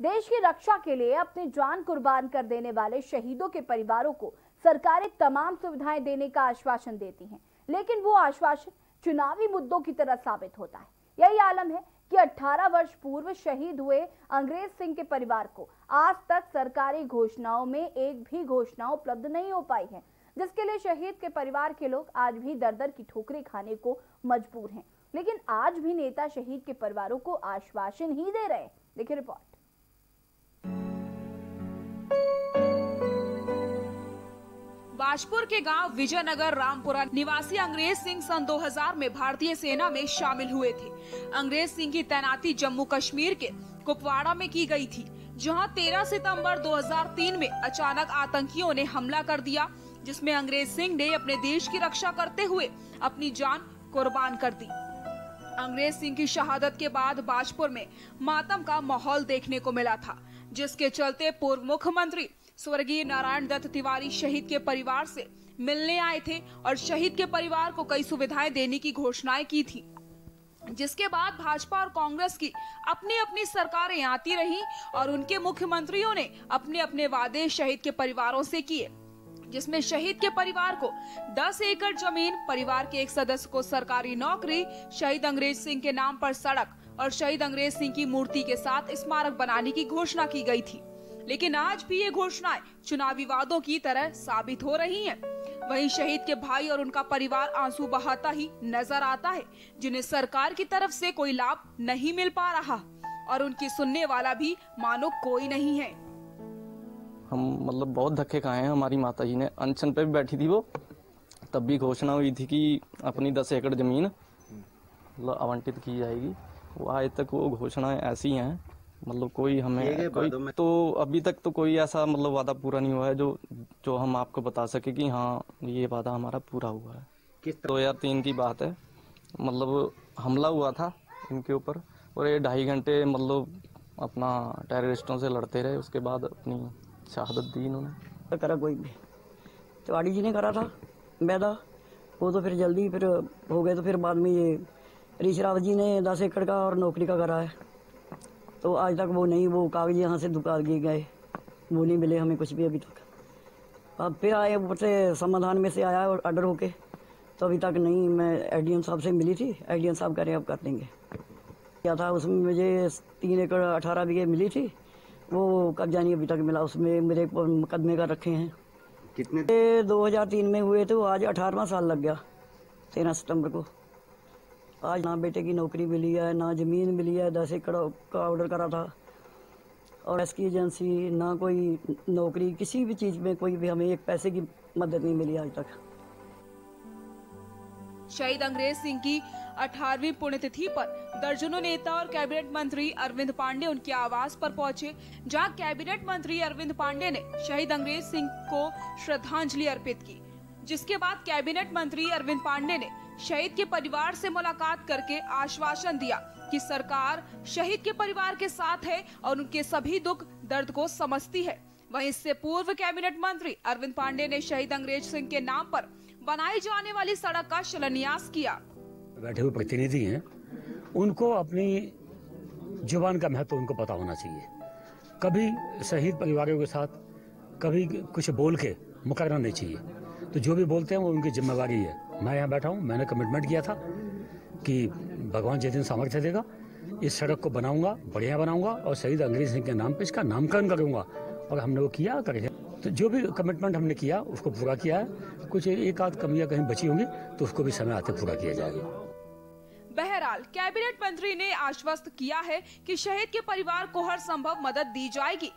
देश की रक्षा के लिए अपनी जान कुर्बान कर देने वाले शहीदों के परिवारों को सरकारें तमाम सुविधाएं देने का आश्वासन देती हैं, लेकिन वो आश्वासन चुनावी मुद्दों की तरह साबित होता है। यही आलम है कि 18 वर्ष पूर्व शहीद हुए अंग्रेज सिंह के परिवार को आज तक सरकारी घोषणाओं में एक भी घोषणा उपलब्ध नहीं हो पाई है, जिसके लिए शहीद के परिवार के लोग आज भी दर दर की ठोकरें खाने को मजबूर हैं। लेकिन आज भी नेता शहीद के परिवारों को आश्वासन ही दे रहे हैं। देखिए रिपोर्ट। बाजपुर के गांव विजयनगर रामपुरा निवासी अंग्रेज सिंह सन 2000 में भारतीय सेना में शामिल हुए थे। अंग्रेज सिंह की तैनाती जम्मू कश्मीर के कुपवाड़ा में की गई थी, जहां 13 सितंबर 2003 में अचानक आतंकियों ने हमला कर दिया, जिसमें अंग्रेज सिंह ने अपने देश की रक्षा करते हुए अपनी जान कुर्बान कर दी। अंग्रेज सिंह की शहादत के बाद बाजपुर में मातम का माहौल देखने को मिला था, जिसके चलते पूर्व मुख्यमंत्री स्वर्गीय नारायण दत्त तिवारी शहीद के परिवार से मिलने आए थे और शहीद के परिवार को कई सुविधाएं देने की घोषणाएं की थी। जिसके बाद भाजपा और कांग्रेस की अपनी अपनी सरकारें आती रही और उनके मुख्यमंत्रियों ने अपने अपने वादे शहीद के परिवारों से किए, जिसमें शहीद के परिवार को 10 एकड़ जमीन, परिवार के एक सदस्य को सरकारी नौकरी, शहीद अंग्रेज सिंह के नाम पर सड़क और शहीद अंग्रेज सिंह की मूर्ति के साथ स्मारक बनाने की घोषणा की गई थी। लेकिन आज भी ये घोषणाएं चुनावी वादों की तरह साबित हो रही हैं। वहीं शहीद के भाई और उनका परिवार आंसू बहाता ही नजर आता है, जिन्हें सरकार की तरफ से कोई लाभ नहीं मिल पा रहा और उनकी सुनने वाला भी मानो कोई नहीं है। हम मतलब बहुत धक्के खाए हैं। हमारी माता जी ने अनशन पे भी बैठी थी, वो तब भी घोषणा हुई थी कि अपनी 10 एकड़ जमीन मतलब आवंटित की जाएगी। वो आज तक वो घोषणाएं ऐसी हैं, मतलब कोई हमें कोई तो अभी तक तो कोई ऐसा मतलब वादा पूरा नहीं हुआ है जो हम आपको बता सके कि हाँ ये वादा हमारा पूरा हुआ है। 2003 की बात है, मतलब हमला हुआ था इनके ऊपर और ये 2.5 घंटे मतलब अपना टेररिस्टों से लड़ते रहे। उसके बाद अपनी शहादत दी इन्होंने। करा कोई भी तिवारी जी ने करा था मैदा, वो तो फिर जल्दी फिर हो गए, तो फिर बाद में ये हरीश रावत जी ने 10 एकड़ का और नौकरी का करा है, तो आज तक वो नहीं, वो कागज यहाँ से दुका गए, वो नहीं मिले हमें कुछ भी अभी तक। अब फिर आए ऊपर से समाधान में से आया और ऑर्डर होके, तो अभी तक नहीं। मैं एडीएम साहब से मिली थी, एडीएम साहब कह रहे अब कर देंगे। क्या था उसमें मुझे 3 एकड़ 18 बीघे मिली थी, वो कब्जा नहीं अभी तक मिला। उसमें मेरे मुकदमे का रखे हैं। कितने 2003 में हुए थे, वो आज 18वां साल लग गया 13 सितंबर को। आज ना बेटे की नौकरी मिली है, ना जमीन मिली है। 10 एकड़ का ऑर्डर करा था और इसकी एजेंसी ना कोई नौकरी, किसी भी चीज में कोई भी हमें एक पैसे की मदद नहीं मिली आज तक। शहीद अंग्रेज सिंह की 18वीं पुण्यतिथि पर दर्जनों नेता और कैबिनेट मंत्री अरविंद पांडे उनके आवास पर पहुंचे, जहां कैबिनेट मंत्री अरविंद पांडे ने शहीद अंग्रेज सिंह को श्रद्धांजलि अर्पित की। जिसके बाद कैबिनेट मंत्री अरविंद पांडे ने शहीद के परिवार से मुलाकात करके आश्वासन दिया कि सरकार शहीद के परिवार के साथ है और उनके सभी दुख दर्द को समझती है। वहीं इससे पूर्व कैबिनेट मंत्री अरविंद पांडे ने शहीद अंग्रेज सिंह के नाम पर बनाई जाने वाली सड़क का शिलान्यास किया। बैठे हुए प्रतिनिधि हैं, उनको अपनी जुबान का महत्व उनको पता होना चाहिए। कभी शहीद परिवारों के साथ कभी कुछ बोल के मुकरना नहीं चाहिए। तो जो भी बोलते हैं वो उनकी जिम्मेवारी है। मैं यहाँ बैठा हूँ, मैंने कमिटमेंट किया था कि भगवान जिस दिन सामर्थ्य देगा इस सड़क को बनाऊंगा, बढ़िया बनाऊंगा और शहीद अंग्रेज सिंह के नाम पे इसका नामकरण करूंगा, और हमने वो किया करेंगे। तो जो भी कमिटमेंट हमने किया उसको पूरा किया है। कुछ एक आध कमियां कहीं बची होंगी तो उसको भी समय आते पूरा किया जाएगा। बहरहाल कैबिनेट मंत्री ने आश्वस्त किया है कि शहीद के परिवार को हर संभव मदद दी जाएगी।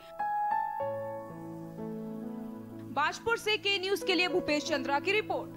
बाजपुर से के न्यूज के लिए भूपेश चंद्रा की रिपोर्ट।